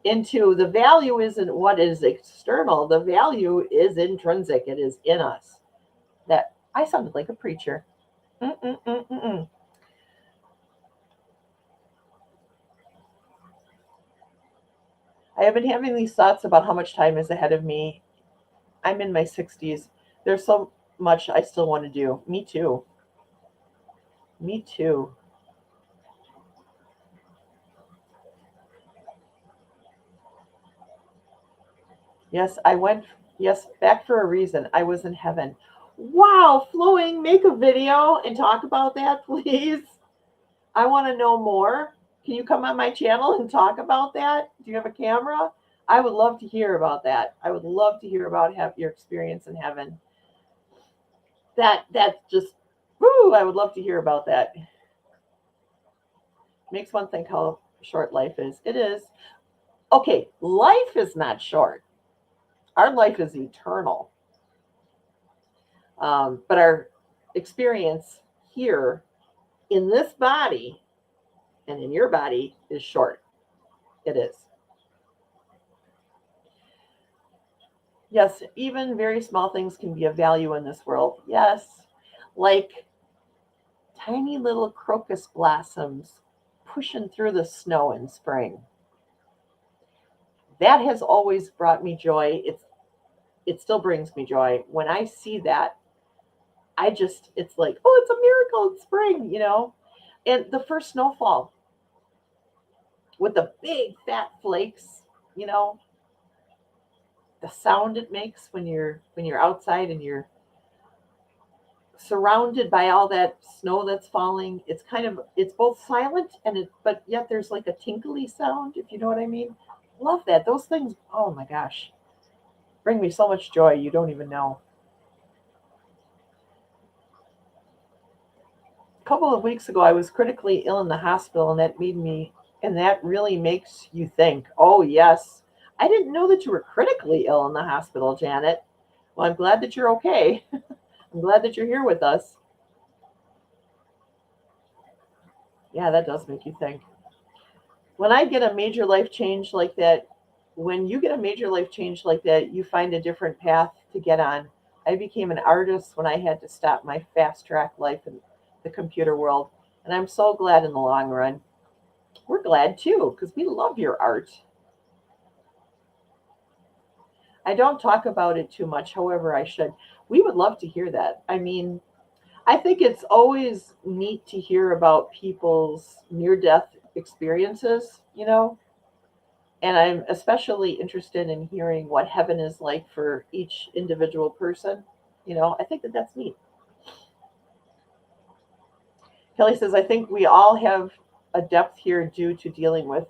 into the value isn't what is external. The value is intrinsic. It is in us. That I sounded like a preacher. Mm-mm-mm-mm-mm. I have been having these thoughts about how much time is ahead of me. I'm in my 60s. There's so much I still want to do. Me too. Me too. Yes, I went, yes, back for a reason. I was in heaven. Wow, Flowing, make a video and talk about that, please. I want to know more. Can you come on my channel and talk about that? Do you have a camera? I would love to hear about that. I would love to hear about your experience in heaven. That just, woo, I would love to hear about that. Makes one think how short life is. It is. Okay, life is not short. Our life is eternal. But our experience here in this body and in your body is short. It is. Yes, even very small things can be of value in this world. Yes, like tiny little crocus blossoms pushing through the snow in spring. That has always brought me joy. It still brings me joy. When I see that, it's like, oh, it's a miracle. It's spring. And the first snowfall with the big fat flakes, you know, the sound it makes when you're outside and you're surrounded by all that snow that's falling. It's both silent but yet there's like a tinkly sound, if you know what I mean. Love that. Those things, oh my gosh, bring me so much joy you don't even know. A couple of weeks ago I was critically ill in the hospital, and that really makes you think, oh yes, I didn't know that you were critically ill in the hospital, Janet. Well, I'm glad that you're okay. I'm glad that you're here with us. Yeah, that does make you think. When I get a major life change like that, when you get a major life change like that, you find a different path to get on. I became an artist when I had to stop my fast track life in the computer world. And I'm so glad in the long run. We're glad too, because we love your art. I don't talk about it too much, however, I should. We would love to hear that. I mean, I think it's always neat to hear about people's near death experiences. And I'm especially interested in hearing what heaven is like for each individual person. I think that that's neat. Kelly says, I think we all have a depth here due to dealing with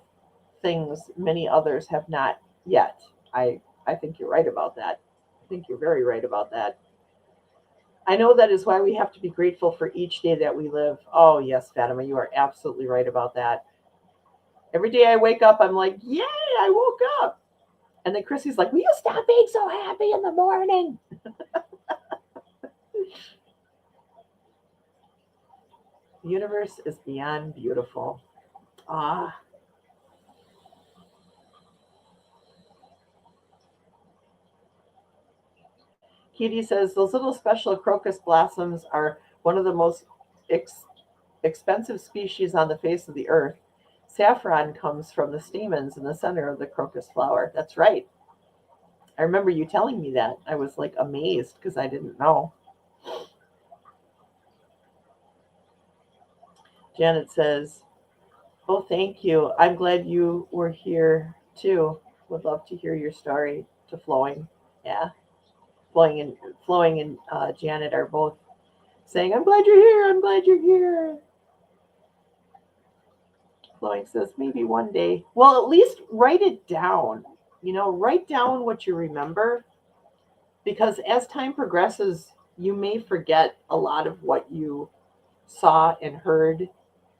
things many others have not yet. I think you're right about that. I think you're very right about that. I know that is why we have to be grateful for each day that we live. Oh, yes, Fatima, you are absolutely right about that. Every day I wake up, I'm like, yay, I woke up. And then Chrissy's like, will you stop being so happy in the morning? The universe is beyond beautiful. Ah. Katie says, those little special crocus blossoms are one of the most expensive species on the face of the earth. Saffron comes from the stamens in the center of the crocus flower. That's right. I remember you telling me that. I was like amazed because I didn't know. Janet says, oh, thank you. I'm glad you were here too. Would love to hear your story. To Flowing. Yeah. Flowing and Janet are both saying, I'm glad you're here. I'm glad you're here. Flowing says maybe one day. Well, at least write it down. Write down what you remember, because as time progresses, you may forget a lot of what you saw and heard.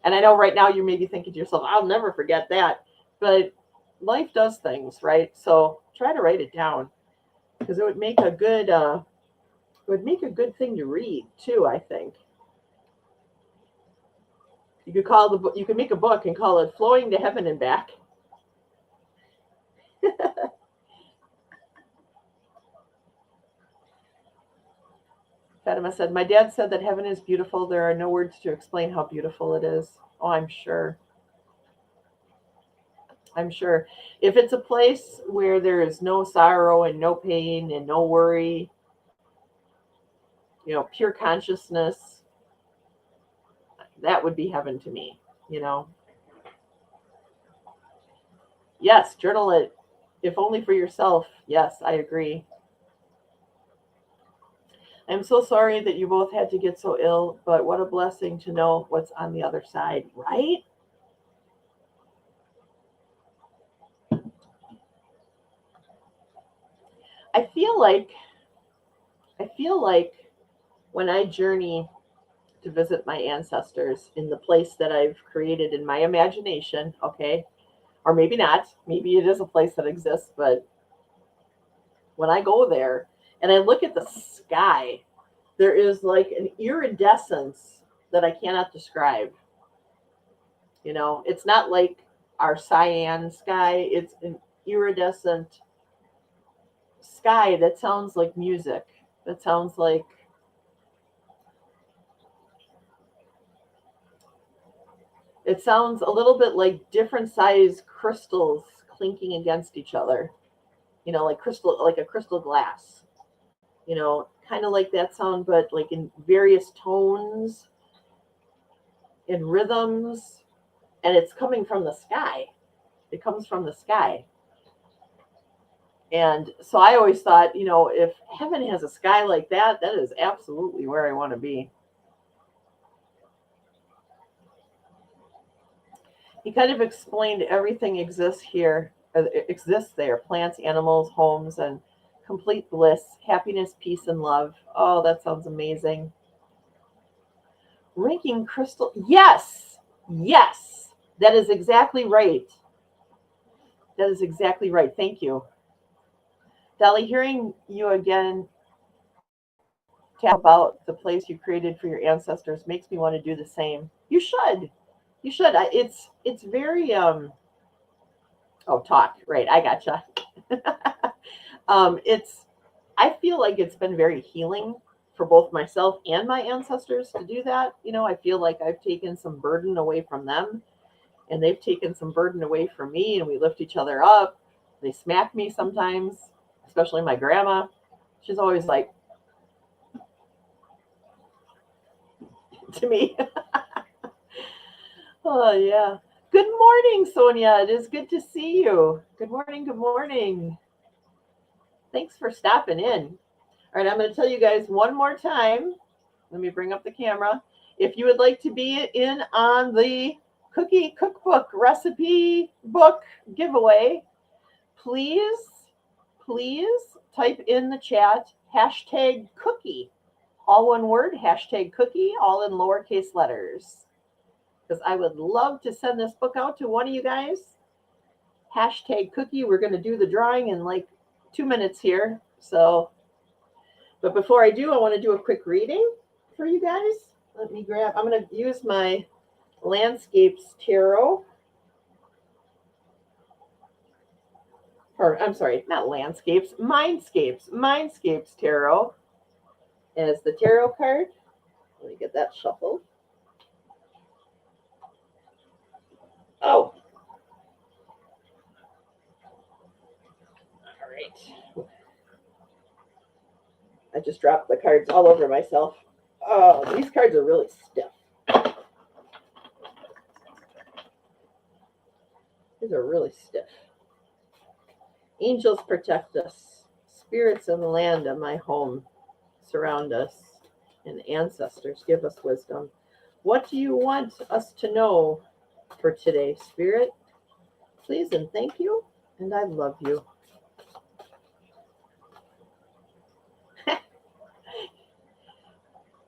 And I know right now you may be thinking to yourself, I'll never forget that. But life does things, right? So try to write it down, because it would make a good thing to read too, I think. You could make a book and call it Flowing to Heaven and Back. Fatima said, my dad said that heaven is beautiful. There are no words to explain how beautiful it is. Oh, I'm sure. I'm sure. If it's a place where there is no sorrow and no pain and no worry, pure consciousness, that would be heaven to me. Yes, journal it, if only for yourself. Yes, I agree. I'm so sorry that you both had to get so ill, but what a blessing to know what's on the other side, right? I feel like when I journey to visit my ancestors in the place that I've created in my imagination, okay? Or maybe not. Maybe it is a place that exists, but when I go there and I look at the sky, there is like an iridescence that I cannot describe. It's not like our cyan sky, it's an iridescent sky that sounds like music, that sounds like it sounds a little bit like different size crystals clinking against each other, like a crystal glass, kind of like that sound, but like in various tones and rhythms. And it's coming from the sky. It comes from the sky. And so I always thought, if heaven has a sky like that, that is absolutely where I want to be. He kind of explained everything exists here, exists there: plants, animals, homes, and complete bliss, happiness, peace, and love. Oh, that sounds amazing. Ranking crystal. Yes, yes, that is exactly right. That is exactly right. Thank you. Dali, hearing you again talk about the place you created for your ancestors makes me want to do the same. You should. You should. It's very oh, talk. Right. I gotcha. It's I feel like it's been very healing for both myself and my ancestors to do that. I feel like I've taken some burden away from them, and they've taken some burden away from me, and we lift each other up. They smack me sometimes, especially my grandma. She's always like to me. Oh, yeah. Good morning, Sonia. It is good to see you. Good morning. Good morning. Thanks for stopping in. All right, I'm going to tell you guys one more time. Let me bring up the camera. If you would like to be in on the cookie cookbook recipe book giveaway, please type in the chat #cookie. All one word, #cookie, all in lowercase letters. Because I would love to send this book out to one of you guys. #cookie. We're going to do the drawing in like 2 minutes here. So, but before I do, I want to do a quick reading for you guys. I'm going to use my Landscapes Tarot. Or, I'm sorry, not Landscapes, Mindscapes Tarot as the tarot card. Let me get that shuffled. Oh. All right. I just dropped the cards all over myself. Oh, these cards are really stiff. These are really stiff. Angels protect us. Spirits in the land of my home surround us. And ancestors give us wisdom. What do you want us to know for today, Spirit. Please and thank you, and I love you.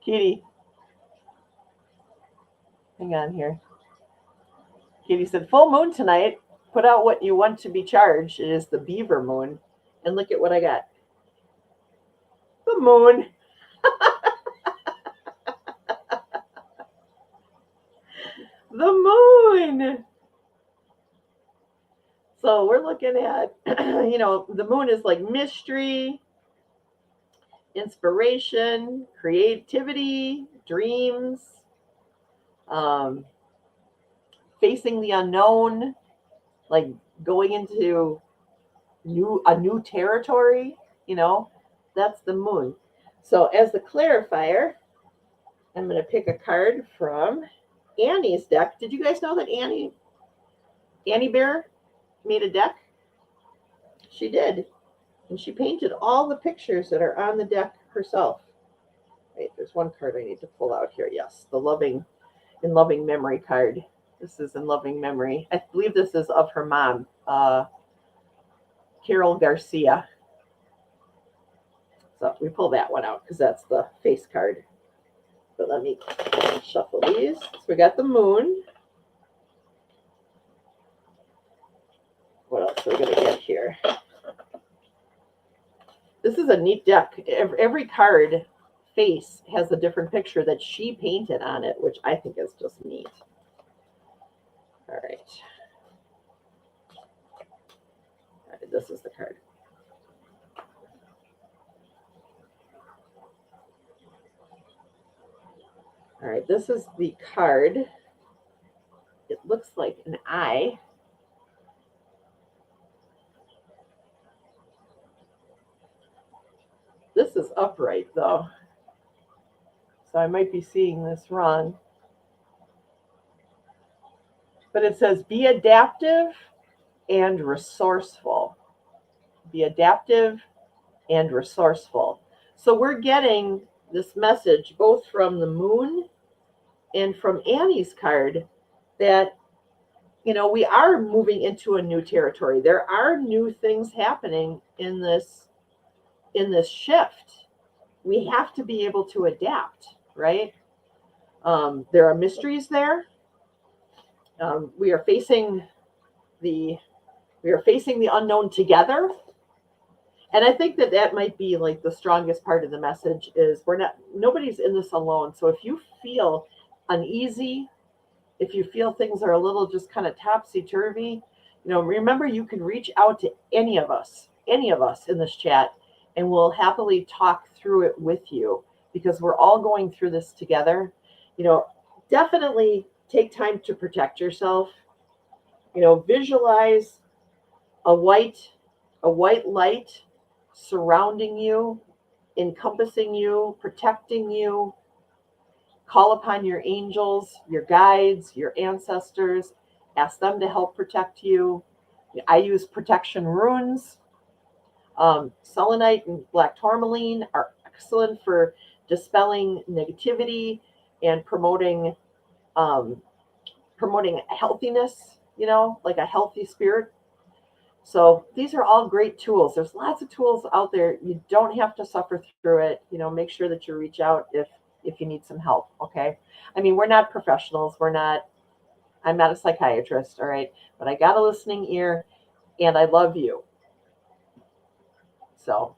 Kitty, hang on here. Kitty said, full moon tonight. Put out what you want to be charged. It is the beaver moon. And look at what I got. The moon. The moon. So we're looking at, the moon is like mystery, inspiration, creativity, dreams, facing the unknown, like going into a new territory, that's the moon. So as the clarifier, I'm going to pick a card from Annie's deck. Did you guys know that Annie Bear made a deck? She did. And she painted all the pictures that are on the deck herself. Wait, there's one card I need to pull out here. Yes, the in loving memory card. This is in loving memory. I believe this is of her mom, Carol Garcia. So we pull that one out because that's the face card. But let me shuffle these. So we got the moon. What else are we going to get here? This is a neat deck. Every card face has a different picture that she painted on it, which I think is just neat. All right. All right, this is the card. All right, this is the card. It looks like an eye. This is upright, though. So I might be seeing this wrong. But it says, be adaptive and resourceful. Be adaptive and resourceful. So we're getting this message both from the moon and from Annie's card that, we are moving into a new territory. There are new things happening in this shift. We have to be able to adapt, right? There are mysteries there. We are facing the unknown together. And I think that might be like the strongest part of the message is nobody's in this alone. So if you feel uneasy, if you feel things are a little just kind of topsy-turvy, remember you can reach out to any of us in this chat, and we'll happily talk through it with you because we're all going through this together. Definitely take time to protect yourself. Visualize a white light surrounding you, encompassing you, protecting you. Call upon your angels, your guides, your ancestors. Ask them to help protect you. I use protection runes. Selenite and black tourmaline are excellent for dispelling negativity and promoting healthiness, like a healthy spirit. So these are all great tools. There's lots of tools out there. You don't have to suffer through it. Make sure that you reach out if you need some help, okay? I mean, we're not professionals. I'm not a psychiatrist, all right? But I got a listening ear, and I love you. So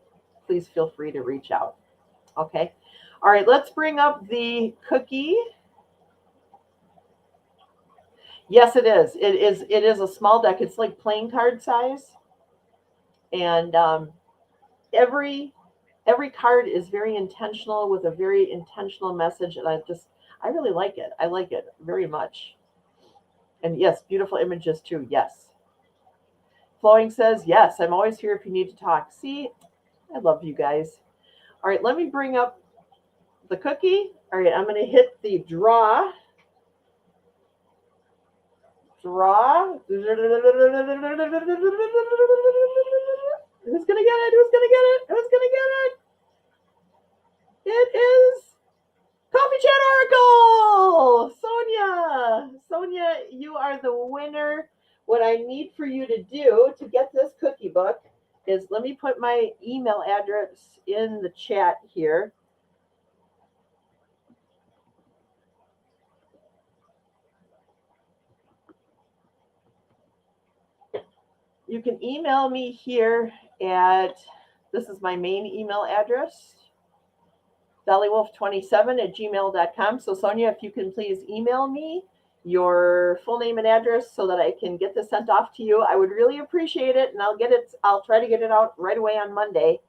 please feel free to reach out, okay? All right, let's bring up the cookie. Yes, it is. It is a small deck. It's like playing card size. And every card is very intentional with a very intentional message. And I really like it. I like it very much. And yes, beautiful images too. Yes. Flowing says, yes, I'm always here if you need to talk. See, I love you guys. All right, let me bring up the cookie. All right, I'm going to hit the draw. Who's going to get it? It is Coffee Chat Oracle! Sonia, you are the winner. What I need for you to do to get this cookie book is, let me put my email address in the chat here. You can email me here at, this is my main email address, dollywolf27@gmail.com. So Sonia, if you can please email me your full name and address so that I can get this sent off to you, I would really appreciate it. And I'll try to get it out right away on Monday.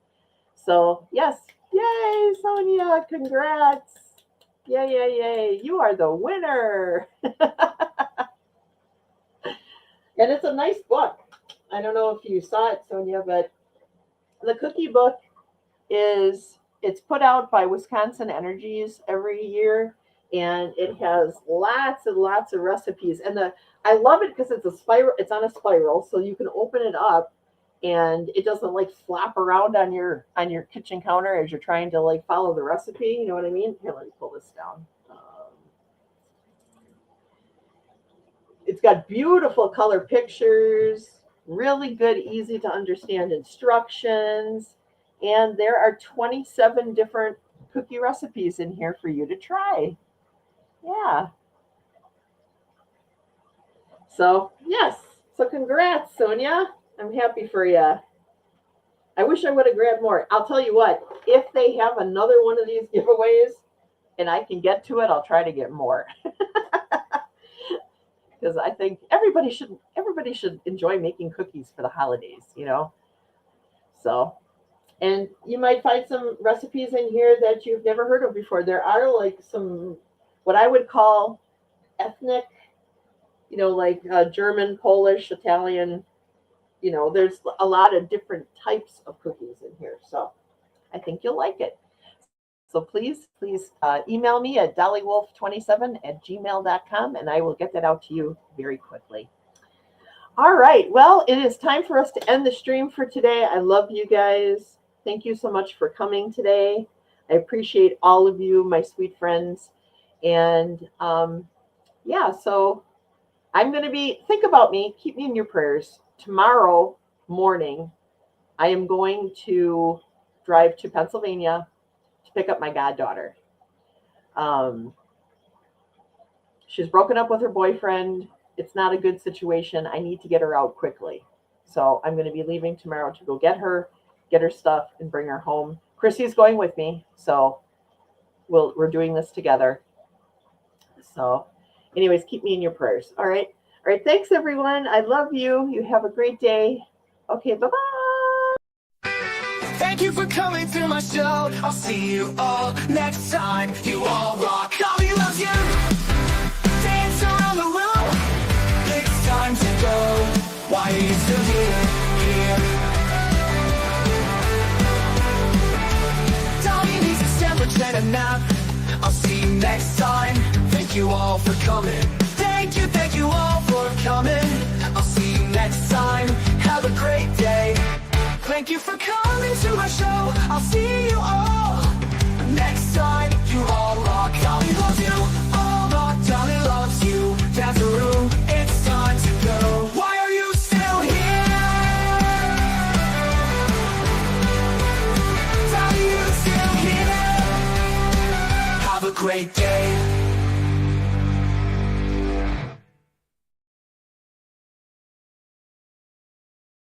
So yes, yay, Sonia, congrats. Yay, yay, yay. You are the winner. And it's a nice book. I don't know if you saw it, Sonia, but the cookie book it's put out by Wisconsin Energies every year, and it has lots and lots of recipes. And I love it because it's a spiral. It's on a spiral, so you can open it up, and it doesn't like flop around on your kitchen counter as you're trying to like follow the recipe. You know what I mean? Here, let me pull this down. It's got beautiful color pictures, really good, easy to understand instructions. And there are 27 different cookie recipes in here for you to try. Yeah. So, yes. So congrats, Sonia. I'm happy for you. I wish I would have grabbed more. I'll tell you what, if they have another one of these giveaways and I can get to it, I'll try to get more. Because I think everybody should enjoy making cookies for the holidays, you know. So, and you might find some recipes in here that you've never heard of before. There are like some, what I would call ethnic, you know, like German, Polish, Italian, you know, there's a lot of different types of cookies in here. So I think you'll like it. So please email me at dollywolf27@gmail.com, and I will get that out to you very quickly. All right. Well, it is time for us to end the stream for today. I love you guys. Thank you so much for coming today. I appreciate all of you, my sweet friends. And yeah, so I'm going to think about me, keep me in your prayers. Tomorrow morning, I am going to drive to Pennsylvania to pick up my goddaughter. She's broken up with her boyfriend. It's not a good situation. I need to get her out quickly. So I'm going to be leaving tomorrow to go get her stuff, and bring her home. Chrissy's going with me. So we're doing this together. So anyways, keep me in your prayers. All right. All right. Thanks, everyone. I love you. You have a great day. Okay. Bye-bye. Thank you for coming to my show. I'll see you all next time. You all rock. Dolly loves you. Dance around the room. It's time to go. Why are you still here? Dolly needs to stand for 10 and nap. I'll see you next time. Thank you all for coming. Thank you all for coming. I'll see you next time. Have a great day. Thank you for coming to my show. I'll see you all next time.